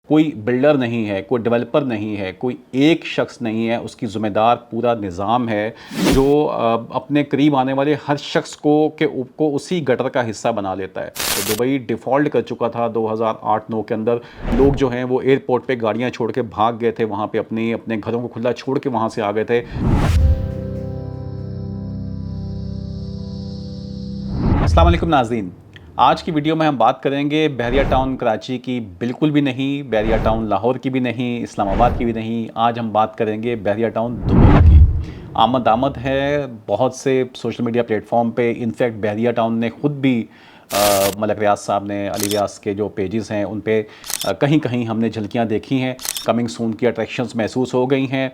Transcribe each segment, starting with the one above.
कोई बिल्डर नहीं है, कोई डेवलपर नहीं है, कोई एक शख्स नहीं है, उसकी ज़िम्मेदार पूरा निज़ाम है जो अपने करीब आने वाले हर शख्स को उसी गटर का हिस्सा बना लेता है। तो दुबई डिफ़ॉल्ट कर चुका था 2008-9 के अंदर। लोग जो हैं वो एयरपोर्ट पे गाड़ियाँ छोड़ के भाग गए थे, वहाँ पे अपने घरों को खुला छोड़ के वहाँ से आ गए थे। अस्सलाम वालेकुम नाज़रीन, आज की वीडियो में हम बात करेंगे बहरिया टाउन कराची की बिल्कुल भी नहीं, बहरिया टाउन लाहौर की भी नहीं, इस्लामाबाद की भी नहीं। आज हम बात करेंगे बहरिया टाउन दुबई की। आमद आमद है बहुत से सोशल मीडिया प्लेटफॉर्म पे। इनफैक्ट बहरिया टाउन ने ख़ुद भी मलक रियाज साहब ने अली रियाज के जो पेजेस हैं उन पे कहीं कहीं हमने झलकियाँ देखी हैं। कमिंग सून की अट्रैक्शंस महसूस हो गई हैं।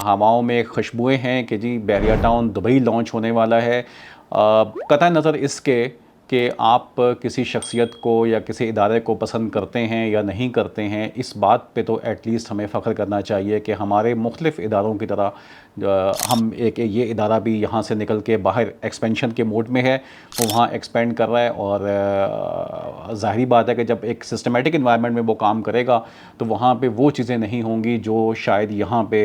हवाओं में खुशबुएँ हैं कि जी बहरिया टाउन दुबई लॉन्च होने वाला है। कतई नज़र इसके कि आप किसी शख्सियत को या किसी इदारे को पसंद करते हैं या नहीं करते हैं, इस बात पे तो एटलीस्ट हमें फ़ख्र करना चाहिए कि हमारे मुख्तलिफ़ इदारों की तरह हम एक ये इदारा भी यहाँ से निकल के बाहर एक्सपेंशन के मोड में है, वो वहाँ एक्सपेंड कर रहा है। और ज़ाहिरी बात है कि जब एक सिस्टमेटिक इन्वायरमेंट में वो काम करेगा तो वहाँ पे वो चीज़ें नहीं होंगी जो शायद यहाँ पे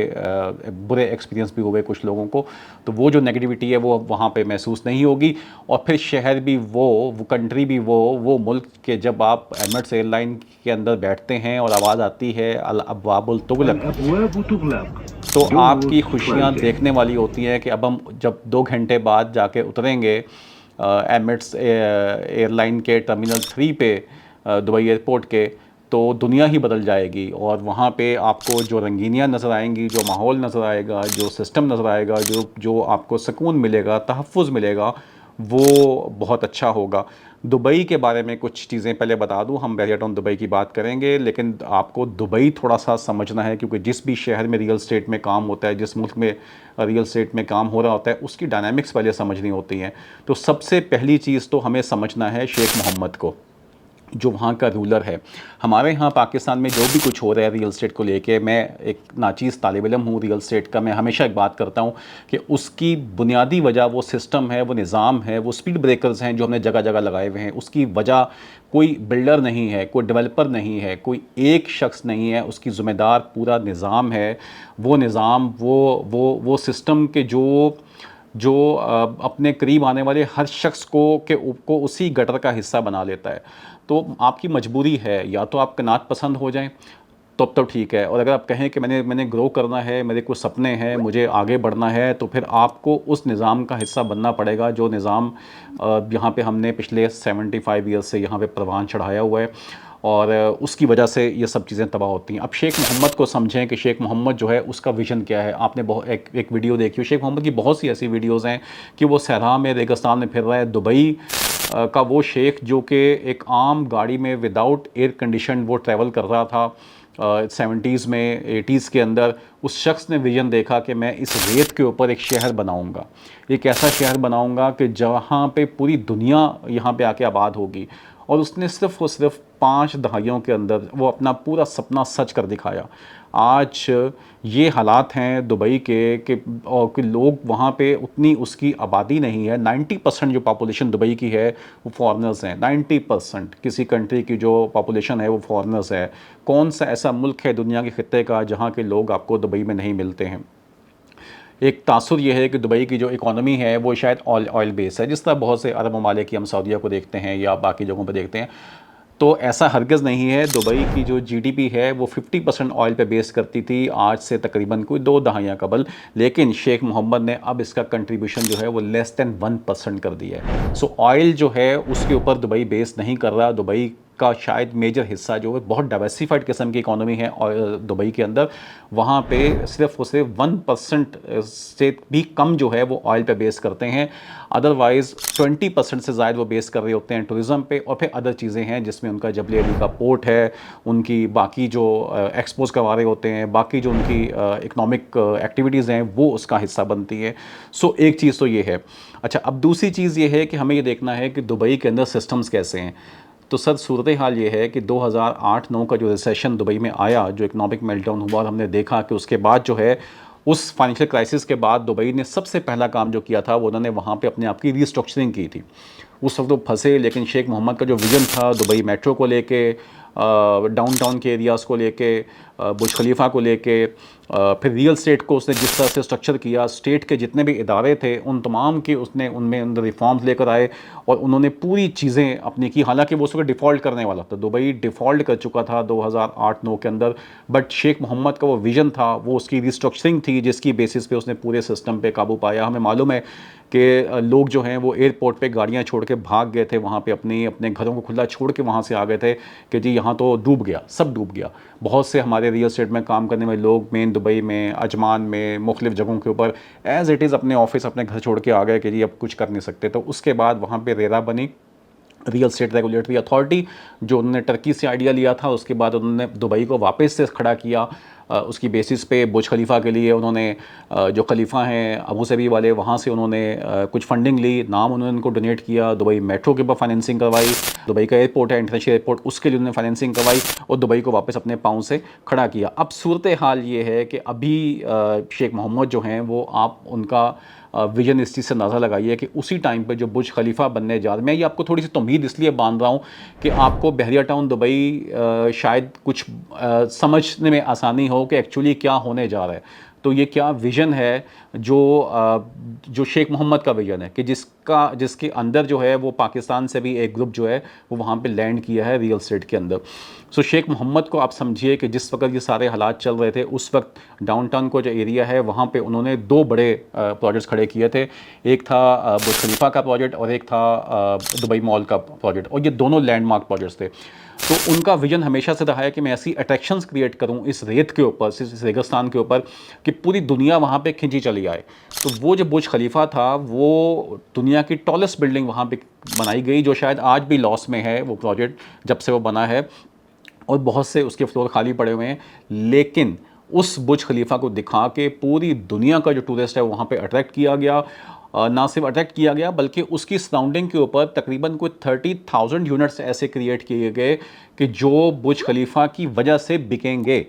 बुरे एक्सपीरियंस भी हुए कुछ लोगों को। तो वो जो नेगेटिविटी है वो वहाँ पे महसूस नहीं होगी। और फिर शहर भी वो कंट्री भी वो मुल्क के जब आप एमिरेट्स एयरलाइन के अंदर बैठते हैं और आवाज़ आती है अल अब्वाबुल तुगलक, तो आपकी खुशियाँ देखने वाली होती हैं कि अब हम जब 2 घंटे बाद जाके उतरेंगे एमिरेट्स एयरलाइन के टर्मिनल 3 पे दुबई एयरपोर्ट के, तो दुनिया ही बदल जाएगी। और वहाँ पे आपको जो रंगीनियाँ नज़र आएंगी, जो माहौल नज़र आएगा, जो सिस्टम नज़र आएगा, जो आपको सुकून मिलेगा, तहफ़्फ़ुज़ मिलेगा, वो बहुत अच्छा होगा। दुबई के बारे में कुछ चीज़ें पहले बता दूँ, हम बहरिया टाउन दुबई की बात करेंगे, लेकिन आपको दुबई थोड़ा-सा समझना है क्योंकि जिस भी शहर में रियल एस्टेट में काम होता है, जिस मुल्क में रियल एस्टेट में काम हो रहा होता है, उसकी डायनामिक्स पहले समझनी होती हैं। तो सबसे पहली चीज़ तो हमें समझना है शेख मोहम्मद को, जो वहाँ का रूलर है। हमारे यहाँ पाकिस्तान में जो भी कुछ हो रहा है रियल एस्टेट को लेके, मैं एक नाचीज़ तालिब इल्म हूँ रियल एस्टेट का। मैं हमेशा एक बात करता हूँ कि उसकी बुनियादी वजह वो सिस्टम है, वो निज़ाम है, वो स्पीड ब्रेकर्स हैं जो हमने जगह जगह लगाए हुए हैं। उसकी वजह कोई बिल्डर नहीं है, कोई डेवलपर नहीं है, कोई एक शख्स नहीं है, उसकी ज़िम्मेदार पूरा निज़ाम है। वो निज़ाम वो सिस्टम के जो अपने करीब आने वाले हर शख्स को उसी गटर का हिस्सा बना लेता है। तो आपकी मजबूरी है, या तो आप कनात पसंद हो जाएं तब तो ठीक है, और अगर आप कहें कि मैंने ग्रो करना है, मेरे कुछ सपने हैं, मुझे आगे बढ़ना है, तो फिर आपको उस निज़ाम का हिस्सा बनना पड़ेगा जो निज़ाम यहाँ पे हमने पिछले 75 ईयर्स से यहाँ पे परवान चढ़ाया हुआ है। और उसकी वजह से ये सब चीज़ें तबाह होती हैं। अब शेख मोहम्मद को समझें कि शेख मोहम्मद जो है उसका विज़न क्या है। आपने बहुत एक वीडियो देखी हो, शेख मोहम्मद की बहुत सी ऐसी वीडियोज़ हैं कि वो सहरा में, रेगिस्तान में फिर रहा है। दुबई का वो शेख जो कि एक आम गाड़ी में विदाउट एयर कंडीशन वो ट्रैवल कर रहा था 70s में, 80s के अंदर, उस शख्स ने विजन देखा कि मैं इस रेत के ऊपर एक शहर बनाऊंगा, एक ऐसा शहर बनाऊंगा कि जहाँ पे पूरी दुनिया यहाँ पे आके आबाद होगी। और उसने सिर्फ़ और सिर्फ 5 दहाइयों के अंदर वो अपना पूरा सपना सच कर दिखाया। आज ये हालात हैं दुबई कि लोग वहाँ पे उतनी उसकी आबादी नहीं है। 90% जो पॉपुलेशन दुबई की है वो फॉरेनर्स हैं। 90% किसी कंट्री की जो पॉपुलेशन है वो फॉरेनर्स है। कौन सा ऐसा मुल्क है दुनिया के खित्ते का जहाँ के लोग आपको दुबई में नहीं मिलते हैं। एक तासुर ये है कि दुबई की जो इकॉनमी है वो शायद ऑयल बेस है, जिस तरह बहुत से अरब ममालिक की हम सऊदीया को देखते हैं या बाकी जगहों पर देखते हैं। तो ऐसा हरगिज़ नहीं है। दुबई की जो जीडीपी है वो 50% ऑयल पे बेस करती थी आज से तकरीबन कोई 2 दहाइयाँ कबल, लेकिन शेख मोहम्मद ने अब इसका कंट्रीब्यूशन जो है वो लेस दैन 1% कर दिया है। सो ऑयल जो है उसके ऊपर दुबई बेस नहीं कर रहा। दुबई का शायद मेजर हिस्सा जो है, बहुत डाइवर्सिफाइड किस्म की इकॉनमी है और दुबई के अंदर, वहाँ पे सिर्फ और सिर्फ 1% से भी कम जो है वो ऑयल पे बेस करते हैं। अदरवाइज़ 20% से ज़्यादा वो बेस कर रहे होते हैं टूरिज़म पे, और फिर अदर चीज़ें हैं जिसमें उनका जबल अली का पोर्ट है, उनकी बाकी जो एक्सपोज करवा रहे होते हैं, बाकी जो उनकी इकनॉमिक एक्टिविटीज़ हैं वो उसका हिस्सा बनती है। सो एक चीज़ तो ये है। अच्छा, अब दूसरी चीज़ ये है कि हमें ये देखना है कि दुबई के अंदर सिस्टम्स कैसे हैं। तो सर सूरत हाल ये है कि 2008-9 का जो रिसेशन दुबई में आया, जो इकनॉमिक मेल्टडाउन हुआ, और हमने देखा कि उसके बाद जो है उस फाइनेंशियल क्राइसिस के बाद दुबई ने सबसे पहला काम जो किया था वो उन्होंने वहाँ पे अपने आप की रीस्ट्रक्चरिंग की थी। उस वक्त वो फंसे, लेकिन शेख मोहम्मद का जो विज़न था दुबई मेट्रो को लेके, डाउनटाउन के एरियाज़ को लेके, बुर्ज खलीफा को लेके, फिर रियल स्टेट को उसने जिस तरह से स्ट्रक्चर किया, स्टेट के जितने भी इदारे थे उन तमाम के उसने उनमें अंदर रिफॉर्म्स लेकर आए और उन्होंने पूरी चीज़ें अपनी की। हालांकि वो उसको डिफ़ॉल्ट करने वाला था, दुबई डिफ़ॉल्ट कर चुका था 2008-9 के अंदर, बट शेख मोहम्मद का वो विज़न था, वो उसकी रिस्ट्रक्चरिंग थी जिसकी बेसिस पे उसने पूरे सिस्टम पे काबू पाया। हमें मालूम है कि लोग जो हैं वो एयरपोर्ट पे गाड़ियाँ छोड़ के भाग गए थे, वहाँ पे अपने घरों को खुला छोड़ के वहाँ से आ गए थे कि जी यहाँ तो डूब गया, सब डूब गया। बहुत से हमारे रियल स्टेट में काम करने वाले लोग मेन दुबई में, अजमान में, मुख्तलिफ जगहों के ऊपर एज़ इट इज़ अपने ऑफिस अपने घर छोड़ के आ गए कि जी अब कुछ कर नहीं सकते। तो उसके बाद वहाँ पर रेरा बनी, रियल स्टेट रेगुलेटरी अथॉरिटी, जो उन्होंने टर्की से आइडिया लिया था। उसके बाद उन्होंने दुबई को वापस से खड़ा किया। उसकी बेसिस पे बुर्ज खलीफा के लिए उन्होंने जो खलीफा हैं अबू धाबी वाले, वहाँ से उन्होंने कुछ फंडिंग ली, नाम उन्होंने उनको डोनेट किया, दुबई मेट्रो के ऊपर फाइनेंसिंग करवाई, दुबई का एयरपोर्ट है इंटरनेशनल एयरपोर्ट, उसके लिए उन्होंने फाइनेंसिंग करवाई और दुबई को वापस अपने पाँव से खड़ा किया। अब सूरत हाल ये है कि अभी शेख मोहम्मद जो हैं वो, आप उनका विजन इस चीज़ से अंदाज़ा लगाइए कि उसी टाइम पे जो बुर्ज खलीफा बनने जा रहा है, मैं ये आपको थोड़ी सी तमहीद इसलिए बांध रहा हूँ कि आपको बहरिया टाउन दुबई शायद कुछ समझने में आसानी हो कि एक्चुअली क्या होने जा रहा है। तो ये क्या विज़न है जो शेख मोहम्मद का विज़न है कि जिसके अंदर जो है वो पाकिस्तान से भी एक ग्रुप जो है वो वहाँ पे लैंड किया है रियल स्टेट के अंदर। सो शेख मोहम्मद को आप समझिए कि जिस वक्त ये सारे हालात चल रहे थे उस वक्त डाउनटाउन को जो एरिया है वहाँ पे उन्होंने दो बड़े प्रोजेक्ट्स खड़े किए थे। एक था बुर्ज खलीफा का प्रोजेक्ट और एक था दुबई मॉल का प्रोजेक्ट, और ये दोनों लैंडमार्क प्रोजेक्ट्स थे। तो उनका विजन हमेशा से रहा है कि मैं ऐसी अट्रैक्शंस क्रिएट करूं इस रेत के ऊपर, इस रेगिस्तान के ऊपर, कि पूरी दुनिया वहां पे खिंची चली आए। तो वो जो बुर्ज खलीफा था वो दुनिया की टॉलेस्ट बिल्डिंग वहां पे बनाई गई, जो शायद आज भी लॉस में है वो प्रोजेक्ट जब से वो बना है, और बहुत से उसके फ्लोर खाली पड़े हुए हैं। लेकिन उस बुर्ज खलीफा को दिखा के पूरी दुनिया का जो टूरिस्ट है वहाँ पे अट्रैक्ट किया गया। ना सिर्फ अट्रैक्ट किया गया बल्कि उसकी सराउंडिंग के ऊपर तकरीबन कोई 30,000 यूनिट्स ऐसे क्रिएट किए गए कि जो बुर्ज खलीफा की वजह से बिकेंगे।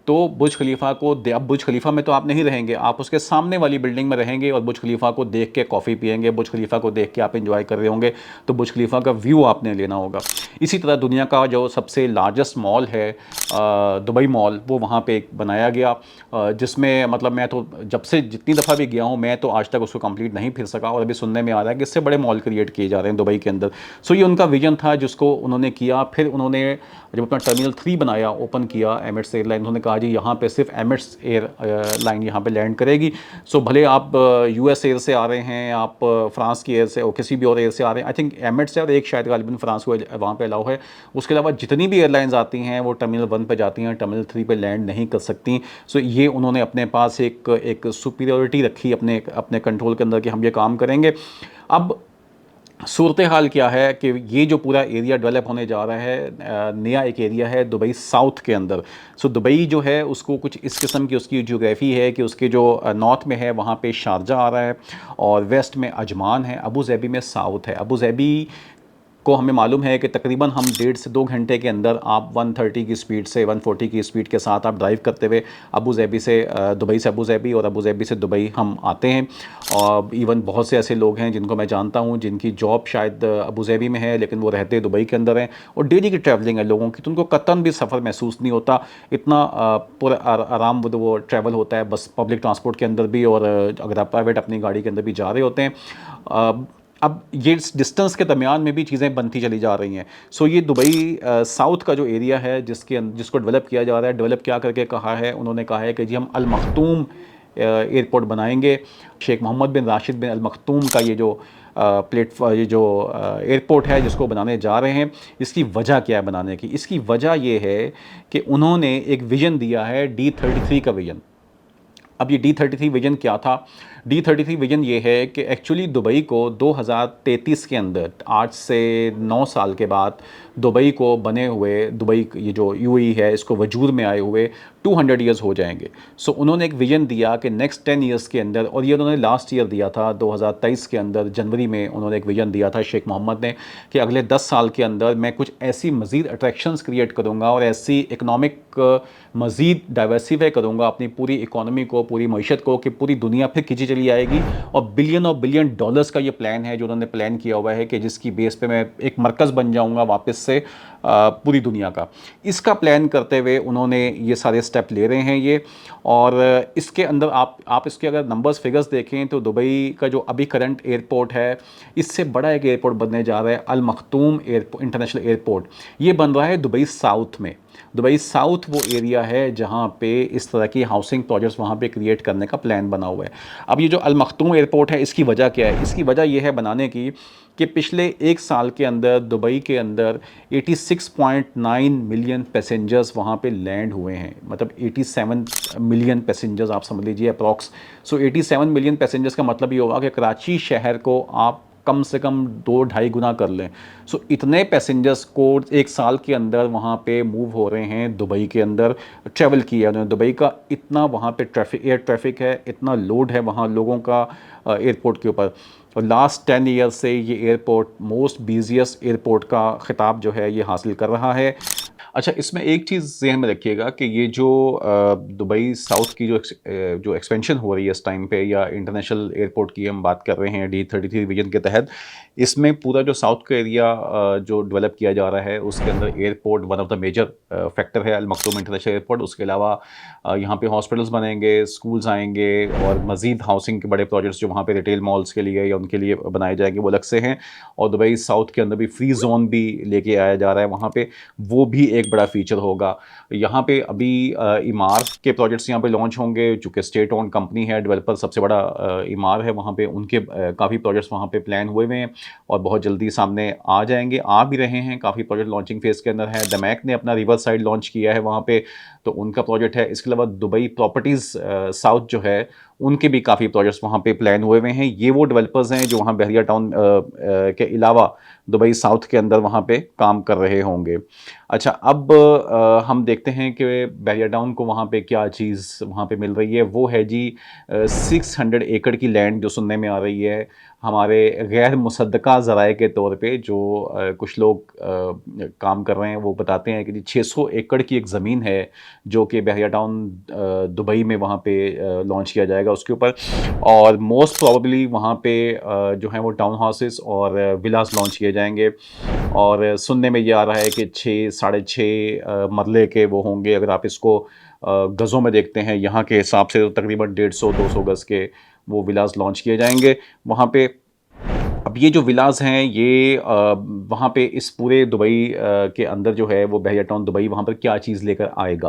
तो बुर्ज खलीफा को अब बुर्ज खलीफा में तो आप नहीं रहेंगे, आप उसके सामने वाली बिल्डिंग में रहेंगे और बुर्ज खलीफा को देख के कॉफ़ी पियेंगे, बुर्ज खलीफा को देख के आप एंजॉय कर रहे होंगे। तो बुर्ज खलीफा का व्यू आपने लेना होगा। इसी तरह दुनिया का जो सबसे लार्जेस्ट मॉल है दुबई मॉल, वो वहाँ पे एक बनाया गया, जिसमें मतलब मैं तो जब से जितनी दफ़ा भी गया हूँ मैं तो आज तक उसको कंप्लीट नहीं फिर सका, और अभी सुनने में आ रहा है कि इससे बड़े मॉल क्रिएट किए जा रहे हैं दुबई के अंदर। सो ये उनका विजन था जिसको उन्होंने किया। फिर उन्होंने जब अपना टर्मिनल 3 बनाया, ओपन किया एमिरेट्स एयरलाइन, उन्होंने कहा जी यहाँ पे सिर्फ एमिरेट्स एयरलाइन यहाँ पे लैंड करेगी। सो भले आप यूएस एयर से आ रहे हैं, आप फ्रांस की एयर से और किसी भी और एयर से आ रहे हैं, आई थिंक एमिरेट्स है और एक शायद गालिबन फ्रांस को वहाँ पे अलाउ है। उसके अलावा जितनी भी एयरलाइंस आती हैं वो टर्मिनल 1 पे जाती हैं, टर्मिनल 3 पे लैंड नहीं कर सकती। सो ये उन्होंने अपने पास एक सुपीरियरिटी रखी अपने कंट्रोल के अंदर कि हम ये काम करेंगे। अब सूरत हाल क्या है कि ये जो पूरा एरिया डेवलप होने जा रहा है, नया एक एरिया है दुबई साउथ के अंदर। सो दुबई जो है उसको कुछ इस किस्म की उसकी ज्योग्राफी है कि उसके जो नॉर्थ में है वहाँ पे शारजा आ रहा है और वेस्ट में अजमान है, अबू धाबी में साउथ है। अबू धाबी को हमें मालूम है कि तकरीबन हम 1.5 से 2 घंटे के अंदर आप 130 की स्पीड से 140 की स्पीड के साथ आप ड्राइव करते हुए अबू धाबी से दुबई से अबू धाबी और अबू धाबी से दुबई हम आते हैं। और इवन बहुत से ऐसे लोग हैं जिनको मैं जानता हूं जिनकी जॉब शायद अबू धाबी में है लेकिन वो रहते दुबई के अंदर हैं, और डेली की ट्रैवलिंग है लोगों की, तो उनको कतन भी सफ़र महसूस नहीं होता। इतना पूरा आराम वो ट्रैवल होता है बस पब्लिक ट्रांसपोर्ट के अंदर भी, और अगर आप प्राइवेट अपनी गाड़ी के अंदर भी जा रहे होते हैं। अब ये डिस्टेंस के दरमियान में भी चीज़ें बनती चली जा रही हैं। सो ये दुबई साउथ का जो एरिया है जिसको डेवलप किया जा रहा है, डेवलप क्या करके कहा है उन्होंने, कहा है कि जी हम अल मखतूम एयरपोर्ट बनाएंगे। शेख मोहम्मद बिन राशिद बिन अल मखतूम का ये जो ये जो एयरपोर्ट है जिसको बनाने जा रहे हैं, इसकी वजह क्या है बनाने की? इसकी वजह ये है कि उन्होंने एक विज़न दिया है D33 का विज़न। अब ये D33 विजन क्या था? D33 विजन ये है कि एक्चुअली दुबई को 2033 के अंदर, 8 से 9 साल के बाद, दुबई को बने हुए, दुबई ये जो यूएई है इसको वजूद में आए हुए 200 ईयर्स हो जाएंगे। सो उन्होंने एक विजन दिया कि नेक्स्ट 10 ईयर्स के अंदर, और ये उन्होंने लास्ट ईयर दिया था 2023 के अंदर जनवरी में उन्होंने एक विजन दिया था शेख मोहम्मद ने कि अगले 10 साल के अंदर मैं कुछ ऐसी मज़ीद अट्रैक्शंस क्रिएट करूँगा और ऐसी इकनॉमिक मज़ीद डाइवर्सिफाई करूँगा अपनी पूरी इकॉनमी को, पूरी मईशत को, कि पूरी दुनिया फिर खींची चली आएगी। और बिलियन डॉलर्स का ये प्लान है जो उन्होंने प्लान किया हुआ है कि जिसकी बेस पे मैं एक मरकज़ बन जाऊँगा वापस से पूरी दुनिया का। इसका प्लान करते हुए उन्होंने ये सारे स्टेप ले रहे हैं ये। और इसके अंदर आप इसके अगर नंबर्स फिगर्स देखें तो दुबई का जो अभी करंट एयरपोर्ट है, इससे बड़ा एक एयरपोर्ट बनने जा रहा है, अल मखतूम एयरपोर्ट इंटरनेशनल एयरपोर्ट। ये बन रहा है दुबई साउथ में। दुबई साउथ वो एरिया है जहाँ पे इस तरह की हाउसिंग प्रोजेक्ट्स वहाँ पे क्रिएट करने का प्लान बना हुआ है। अब ये जो अल मखतूम एयरपोर्ट है, इसकी वजह क्या है? इसकी वजह ये है बनाने की कि पिछले एक साल के अंदर दुबई के अंदर 86.9 मिलियन पैसेंजर्स वहाँ पे लैंड हुए हैं। मतलब 87 मिलियन पैसेंजर्स आप समझ लीजिए अप्रॉक्स। सो 87 मिलियन पैसेंजर्स का मतलब ये होगा कि कराची शहर को आप कम से कम 2-2.5 गुना कर लें। सो इतने पैसेंजर्स को एक साल के अंदर वहाँ पे मूव हो रहे हैं, दुबई के अंदर ट्रैवल किया उन्होंने। दुबई का इतना वहाँ पे ट्रैफिक, एयर ट्रैफिक है, इतना लोड है वहाँ लोगों का एयरपोर्ट के ऊपर। और लास्ट 10 ईयर्स से ये एयरपोर्ट मोस्ट बिजिएस्ट एयरपोर्ट का खिताब जो है ये हासिल कर रहा है। अच्छा, इसमें एक चीज़ ज़हन में रखिएगा कि ये जो दुबई साउथ की जो एक्सपेंशन हो रही है इस टाइम पे, या इंटरनेशनल एयरपोर्ट की हम बात कर रहे हैं D33 विजन के तहत, इसमें पूरा जो साउथ का एरिया जो डेवलप किया जा रहा है उसके अंदर airport one of the major factor है, अल मखतूम इंटरनेशनल एयरपोर्ट। उसके अलावा यहाँ पे हॉस्पिटल्स बनेंगे, स्कूल्स आएंगे, और मज़ीद हाउसिंग के बड़े प्रोजेक्ट्स जो वहाँ पे रिटेल मॉल्स के लिए या उनके लिए बनाए जाएंगे वो अलग से हैं। और दुबई साउथ के अंदर भी फ्री जोन भी लेके आया जा रहा है वहाँ पे, वो भी एक बड़ा फीचर होगा। यहाँ पे अभी इमार के प्रोजेक्ट्स यहाँ पे लॉन्च होंगे, चूँकि स्टेट ओन कंपनी है, डेवलपर सबसे बड़ा इमार है वहाँ पे, उनके काफ़ी प्रोजेक्ट्स वहाँ पे प्लान हुए हुए हैं और बहुत जल्दी सामने आ जाएंगे, आ भी रहे हैं। काफ़ी प्रोजेक्ट लॉन्चिंग फेज़ के अंदर है। दमैक ने अपना रिवर साइड लॉन्च किया है वहाँ पे, तो उनका प्रोजेक्ट है। इसके अलावा दुबई प्रॉपर्टीज़ साउथ जो है, उनके भी काफ़ी प्रोजेक्ट्स वहाँ पे प्लान हुए हुए हैं। ये वो डेवलपर्स हैं जो वहाँ बहरिया टाउन के अलावा दुबई साउथ के अंदर वहाँ पे काम कर रहे होंगे। अच्छा, अब हम देखते हैं कि बहरिया टाउन को वहाँ पे क्या चीज़ वहाँ पे मिल रही है। वो है जी 600 एकड़ की लैंड जो सुनने में आ रही है। हमारे गैर मुसद्दका ज़राए के तौर पे जो कुछ लोग काम कर रहे हैं वो बताते हैं कि जी 600 एकड़ की एक ज़मीन है जो कि बहरिया टाउन दुबई में वहाँ पे लॉन्च किया जाएगा उसके ऊपर। और मोस्ट प्रॉबली वहाँ पे जो है वो टाउन हाउसेस और विलास लॉन्च किए जाएंगे। और सुनने में ये आ रहा है कि 6-6.5 मरले के वो होंगे। अगर आप इसको गज़ों में देखते हैं यहाँ के हिसाब से, तो तकरीबन 150-200 गज़ के वो विलास लॉन्च किए जाएंगे वहाँ पे। अब ये जो विलास हैं ये वहाँ पे इस पूरे दुबई के अंदर जो है वो बहरिया टाउन दुबई वहाँ पर क्या चीज़ लेकर आएगा,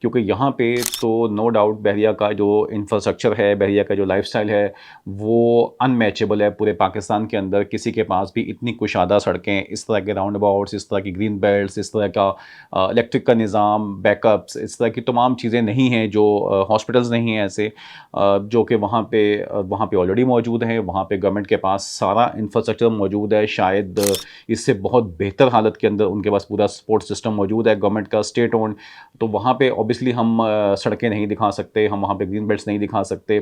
क्योंकि यहाँ पे तो नो डाउट बहरिया का जो इंफ्रास्ट्रक्चर है, बहरिया का जो लाइफस्टाइल है, वो अनमैचेबल है पूरे पाकिस्तान के अंदर। किसी के पास भी इतनी कुशादा सड़कें, इस तरह के राउंड अबाउट्स, इस तरह की ग्रीन बेल्ट्स, इस तरह का इलेक्ट्रिक का निज़ाम, बैकअप्स, इस तरह की तमाम चीज़ें नहीं हैं, जो हॉस्पिटल्स नहीं हैं ऐसे जो कि वहाँ पे ऑलरेडी मौजूद हैं। वहाँ पे गवर्नमेंट के पास सारा इंफ्रास्ट्रक्चर मौजूद है, शायद इससे बहुत बेहतर हालत के अंदर उनके पास पूरा सपोर्ट सिस्टम मौजूद है गवर्नमेंट का, स्टेट ओन्ड। तो वहाँ पे ऑब्वियसली हम सड़कें नहीं दिखा सकते, हम वहाँ पे ग्रीन बेल्ट्स नहीं दिखा सकते।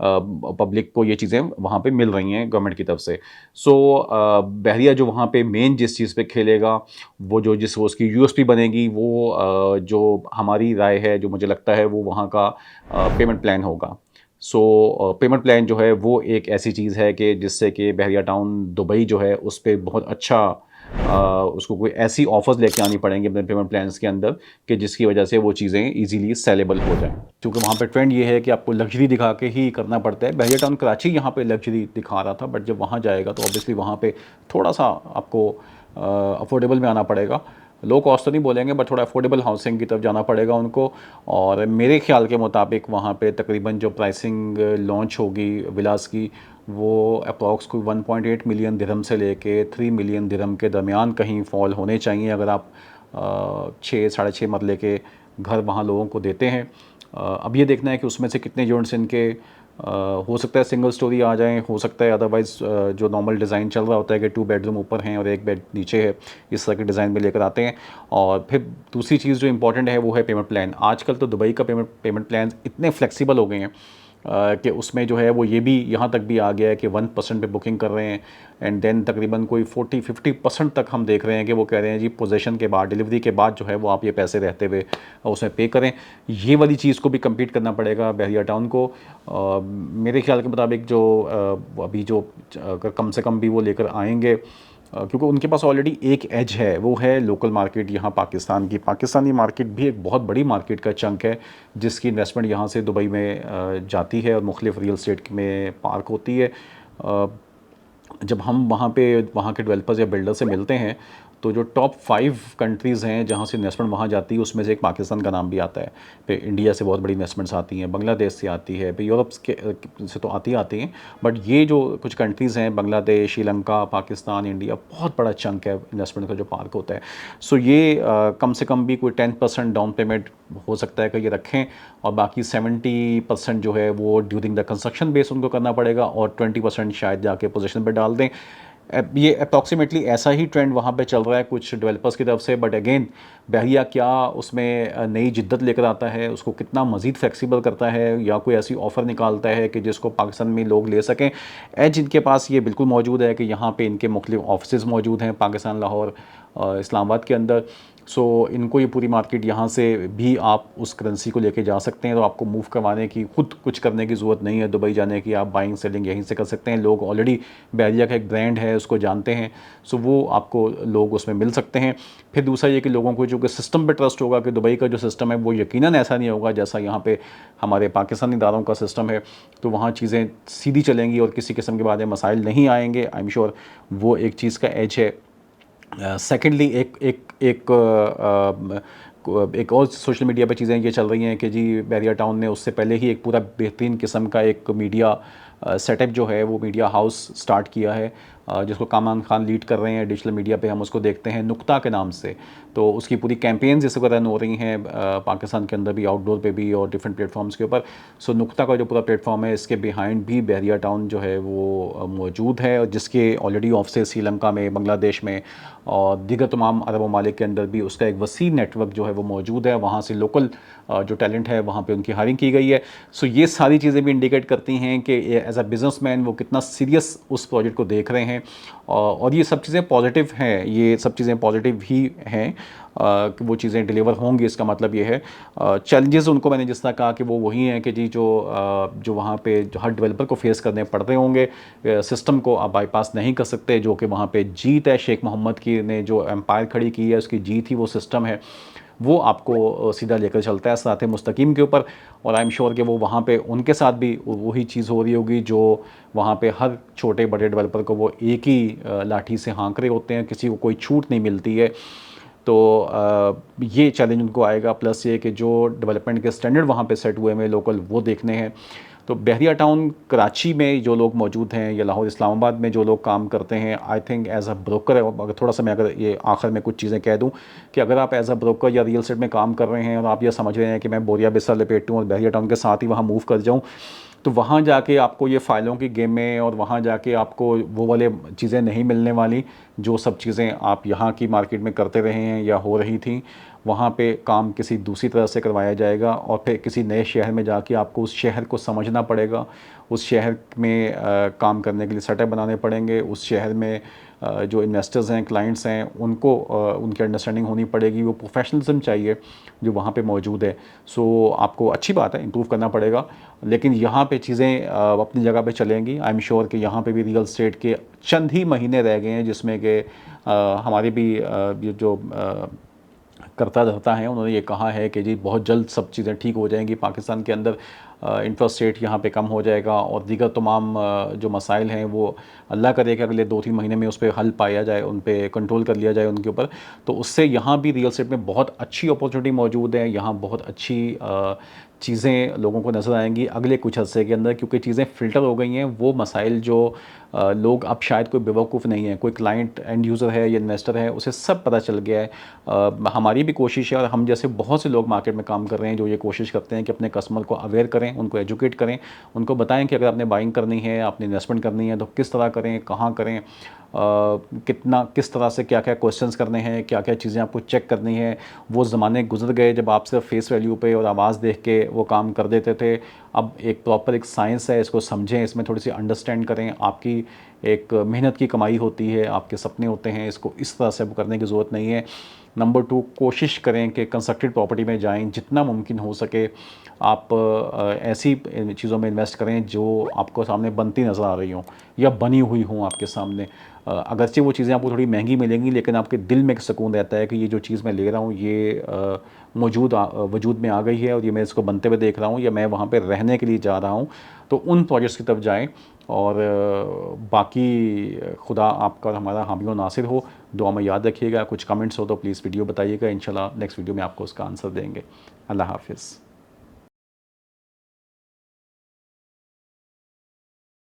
पब्लिक को ये चीज़ें वहाँ पे मिल रही हैं गवर्नमेंट की तरफ से। सो बहरिया जो वहाँ पे मेन जिस चीज़ पे खेलेगा, वो जो जिस उसकी यूएसपी बनेगी, वो जो हमारी राय है, जो मुझे लगता है, वो वहाँ का पेमेंट प्लान होगा। सो पेमेंट प्लान जो है वो एक ऐसी चीज़ है कि जिससे कि बहरिया टाउन दुबई जो है उस पर बहुत अच्छा उसको कोई ऐसी ऑफर्स लेके आनी पड़ेंगी अपने पेमेंट प्लान्स के अंदर कि जिसकी वजह से वो चीज़ें इजीली सेलेबल हो जाएं। क्योंकि वहाँ पे ट्रेंड ये है कि आपको लग्जरी दिखा के ही करना पड़ता है। बहरिया टाउन कराची यहाँ पे लग्जरी दिखा रहा था, बट जब वहाँ जाएगा तो ऑब्वियसली वहाँ पे थोड़ा सा आपको अफोर्डेबल में आना पड़ेगा। लो कॉस्ट तो नहीं बोलेंगे, बट थोड़ा अफोर्डेबल हाउसिंग की तरफ जाना पड़ेगा उनको। और मेरे ख्याल के मुताबिक वहाँ पे तकरीबन जो प्राइसिंग लॉन्च होगी विलास की, वो अप्रॉक्स कोई 1.8 मिलियन दिरहम से लेके 3 मिलियन दिरहम के दरमियान कहीं फॉल होने चाहिए, अगर आप 6-6.5 मरले के घर वहाँ लोगों को देते हैं। अब ये देखना है कि उसमें से कितने यूनिट्स इनके हो सकता है सिंगल स्टोरी आ जाएं, हो सकता है अदरवाइज़ जो नॉर्मल डिज़ाइन चल रहा होता है कि 2 बेडरूम ऊपर हैं और 1 बेड नीचे है, इस तरह के डिज़ाइन में लेकर आते हैं। और फिर दूसरी चीज़ जो इंपॉर्टेंट है वो है पेमेंट प्लान। आजकल तो दुबई का पेमेंट प्लान इतने फ्लेक्सिबल हो गए हैं कि उसमें जो है वो ये भी यहाँ तक भी आ गया है कि 1% पे बुकिंग कर रहे हैं, एंड देन तकरीबन कोई 40-50% तक हम देख रहे हैं कि वो कह रहे हैं जी पोजेसन के बाद, डिलीवरी के बाद जो है वो आप ये पैसे रहते हुए उसमें पे करें। ये वाली चीज़ को भी कम्पीट करना पड़ेगा बहरिया टाउन को। मेरे ख्याल के मुताबिक जो अभी जो अगर कम से कम भी वो लेकर आएंगे क्योंकि उनके पास ऑलरेडी एक एज है, वो है लोकल मार्केट यहाँ पाकिस्तान की। पाकिस्तानी मार्केट भी एक बहुत बड़ी मार्केट का चंक है जिसकी इन्वेस्टमेंट यहाँ से दुबई में जाती है और मुख्तलिफ रियल एस्टेट में पार्क होती है। जब हम वहाँ के डेवलपर्स या बिल्डर से मिलते हैं तो जो टॉप 5 कंट्रीज़ हैं जहाँ से इन्वेस्टमेंट वहाँ जाती है उसमें से एक पाकिस्तान का नाम भी आता है। फिर इंडिया से बहुत बड़ी इन्वेस्टमेंट्स आती हैं, बांग्लादेश से आती है, फिर यूरोप से तो आती हैं, बट ये जो कुछ कंट्रीज़ हैं बांग्लादेश, श्रीलंका, पाकिस्तान, इंडिया, बहुत बड़ा चंक है इन्वेस्टमेंट का जो पार्क होता है। सो ये कम से कम भी कोई 10% डाउन पेमेंट हो सकता है कि ये रखें और बाकी 70% जो है वो ड्यूरिंग द कंस्ट्रक्शन बेस उनको करना पड़ेगा और 20% शायद जाके पोजीशन पे डाल दें। ये अप्रॉक्सीमेटली ऐसा ही ट्रेंड वहाँ पे चल रहा है कुछ डेवलपर्स की तरफ से, बट अगेन बहरिया क्या उसमें नई जिद्दत लेकर आता है, उसको कितना मज़ीद फ्लेक्सिबल करता है या कोई ऐसी ऑफ़र निकालता है कि जिसको पाकिस्तान में लोग ले सकें। एज इनके पास ये बिल्कुल मौजूद है कि यहाँ पे इनके मुख्तलिफ ऑफिस मौजूद हैं पाकिस्तान, लाहौर, इस्लामाबाद के अंदर। सो इनको ये पूरी मार्केट यहाँ से भी आप उस करेंसी को लेके जा सकते हैं, तो आपको मूव करवाने की, खुद कुछ करने की ज़रूरत नहीं है दुबई जाने की। आप बाइंग सेलिंग यहीं से कर सकते हैं। लोग ऑलरेडी बहरिया का एक ब्रांड है, उसको जानते हैं, सो वो आपको लोग उसमें मिल सकते हैं। फिर दूसरा ये कि लोगों को जो कि सिस्टम पे ट्रस्ट होगा कि दुबई का जो सिस्टम है वो यकीनन ऐसा नहीं होगा जैसा यहाँ पे हमारे पाकिस्तानी इदारों का सिस्टम है। तो वहाँ चीज़ें सीधी चलेंगी और किसी किस्म के बाद मसाइल नहीं आएंगे। आई एम श्योर वो एक चीज़ का एज है। सेकेंडली एक और सोशल मीडिया पर चीज़ें ये चल रही हैं कि जी बहरिया टाउन ने उससे पहले ही एक पूरा बेहतरीन किस्म का एक मीडिया सेटअप जो है वो मीडिया हाउस स्टार्ट किया है, जिसको कामान खान लीड कर रहे हैं। डिजिटल मीडिया पे हम उसको देखते हैं नुक्ता के नाम से। तो उसकी पूरी कैंपेन्स इस वक्त रन हो रही हैं पाकिस्तान के अंदर भी, आउटडोर पे भी और डिफरेंट प्लेटफॉर्म्स के ऊपर। सो नुक्ता का जो पूरा प्लेटफॉर्म है इसके बिहाइंड भी बहरिया टाउन जो है वो मौजूद है, और जिसके ऑलरेडी ऑफिस श्रीलंका में, बांग्लादेश में और दीगर तमाम अरब ममालिक के अंदर भी उसका एक वसी नेटवर्क जो है वो मौजूद है। वहाँ से लोकल जो टैलेंट है वहाँ पे उनकी हायरिंग की गई है। सो ये सारी चीज़ें भी इंडिकेट करती हैं कि एज अ बिज़नेसमैन वो कितना सीरियस उस प्रोजेक्ट को देख रहे हैं, और ये सब चीज़ें पॉजिटिव हैं, ये सब चीज़ें पॉजिटिव ही हैं कि वो चीज़ें डिलीवर होंगी। इसका मतलब ये है चैलेंजेस उनको मैंने जिस तरह कहा कि वो वही हैं कि जी जो वहाँ पे जो हर डेवलपर को फेस करने पड़ रहे होंगे, सिस्टम को आप बाईपास नहीं कर सकते, जो कि वहाँ पे जीत है शेख मोहम्मद की ने जो एम्पायर खड़ी की है उसकी जीत ही वो सिस्टम है, वो आपको सीधा लेकर चलता है साथ मुस्तकीम के ऊपर। और आई एम श्योर कि वो वहाँ पे उनके साथ भी वही चीज़ हो रही होगी जो वहाँ पे हर छोटे बड़े डेवलपर को वो एक ही लाठी से हाँक रहे होते हैं, किसी को कोई छूट नहीं मिलती है। तो ये चैलेंज उनको आएगा, प्लस ये कि जो डेवलपमेंट के स्टैंडर्ड वहाँ पे सेट हुए हैं लोकल वो देखने हैं। तो बहरिया टाउन कराची में जो लोग मौजूद हैं या लाहौर इस्लामाबाद में जो लोग काम करते हैं, I think as a broker, अगर थोड़ा सा मैं अगर ये आखिर में कुछ चीज़ें कह दूं कि अगर आप एज अ ब्रोकर या रियल एस्टेट में काम कर रहे हैं और आप ये समझ रहे हैं कि मैं बोरिया बिस्तर लपेटूँ और बहरिया टाउन के साथ ही वहाँ मूव कर जाऊँ, तो वहाँ जाके आपको ये फ़ाइलों की गेम में और वहाँ जाके आपको वो वाले चीज़ें नहीं मिलने वाली जो सब चीज़ें आप यहाँ की मार्केट में करते रहे हैं या हो रही थी। वहाँ पे काम किसी दूसरी तरह से करवाया जाएगा और फिर किसी नए शहर में जाके आपको उस शहर को समझना पड़ेगा, उस शहर में काम करने के लिए सेटअप बनाने पड़ेंगे, उस शहर में जो इन्वेस्टर्स हैं, क्लाइंट्स हैं, उनको उनकी अंडरस्टैंडिंग होनी पड़ेगी, वो प्रोफेशनलिज्म चाहिए जो वहाँ पे मौजूद है। सो आपको अच्छी बात है, इम्प्रूव करना पड़ेगा, लेकिन यहाँ पे चीज़ें अपनी जगह पे चलेंगी। आई एम श्योर कि यहाँ पे भी रियल एस्टेट के चंद ही महीने रह गए हैं जिसमें कि हमारे भी ये जो करता रहता है उन्होंने ये कहा है कि जी बहुत जल्द सब चीज़ें ठीक हो जाएंगी पाकिस्तान के अंदर, इंटरेस्ट रेट यहाँ पे कम हो जाएगा और दीगर तमाम जो मसाइल हैं वो अल्लाह करे कि अगले 2-3 महीने में उस पर हल पाया जाए, उन पर कंट्रोल कर लिया जाए उनके ऊपर। तो उससे यहाँ भी रियल एस्टेट में बहुत अच्छी अपॉर्चुनिटी मौजूद है, यहाँ बहुत अच्छी चीज़ें लोगों को नज़र आएंगी अगले कुछ अर्से के अंदर, क्योंकि चीज़ें फ़िल्टर हो गई हैं। वो मसाइल जो लोग अब शायद कोई बेवकूफ़ नहीं है, कोई क्लाइंट एंड यूज़र है या इन्वेस्टर है उसे सब पता चल गया है। हमारी भी कोशिश है और हम जैसे बहुत से लोग मार्केट में काम कर रहे हैं जो ये कोशिश करते हैं कि अपने कस्टमर को अवेयर करें, उनको एजुकेट करें, उनको बताएं कि अगर आपने बाइंग करनी है, आपने इन्वेस्टमेंट करनी है तो किस तरह करें, कहाँ करें, कितना, किस तरह से क्या क्या क्वेश्चंस करने हैं, क्या क्या चीज़ें आपको चेक करनी है। वो ज़माने गुजर गए जब आप सिर्फ फेस वैल्यू पे और आवाज़ देख के वो काम कर देते थे। अब एक प्रॉपर एक साइंस है, इसको समझें, इसमें थोड़ी सी अंडरस्टैंड करें। आपकी एक मेहनत की कमाई होती है, आपके सपने होते हैं, इसको इस तरह से करने की ज़रूरत नहीं है। नंबर 2, कोशिश करें कि कंस्ट्रक्टेड प्रॉपर्टी में जाएं, जितना मुमकिन हो सके आप ऐसी चीज़ों में इन्वेस्ट करें जो आपको सामने बनती नज़र आ रही हों या बनी हुई हों आपके सामने। अगरचे वो चीज़ें आपको थोड़ी महंगी मिलेंगी, लेकिन आपके दिल में एक सुकून रहता है कि ये जो चीज़ मैं ले रहा हूँ ये वजूद में आ गई है और ये मैं इसको बनते हुए देख रहा हूँ या मैं वहाँ पे रहने के लिए जा रहा हूँ। तो उन प्रोजेक्ट्स की तरफ जाएँ और बाकी खुदा आपका और हमारा हामी व नासिर हो। दुआ में याद रखिएगा। कुछ कमेंट्स हो तो प्लीज़ वीडियो बताइएगा, इंशाल्लाह नेक्स्ट वीडियो में आपको उसका आंसर देंगे। अल्लाह हाफ़िज़।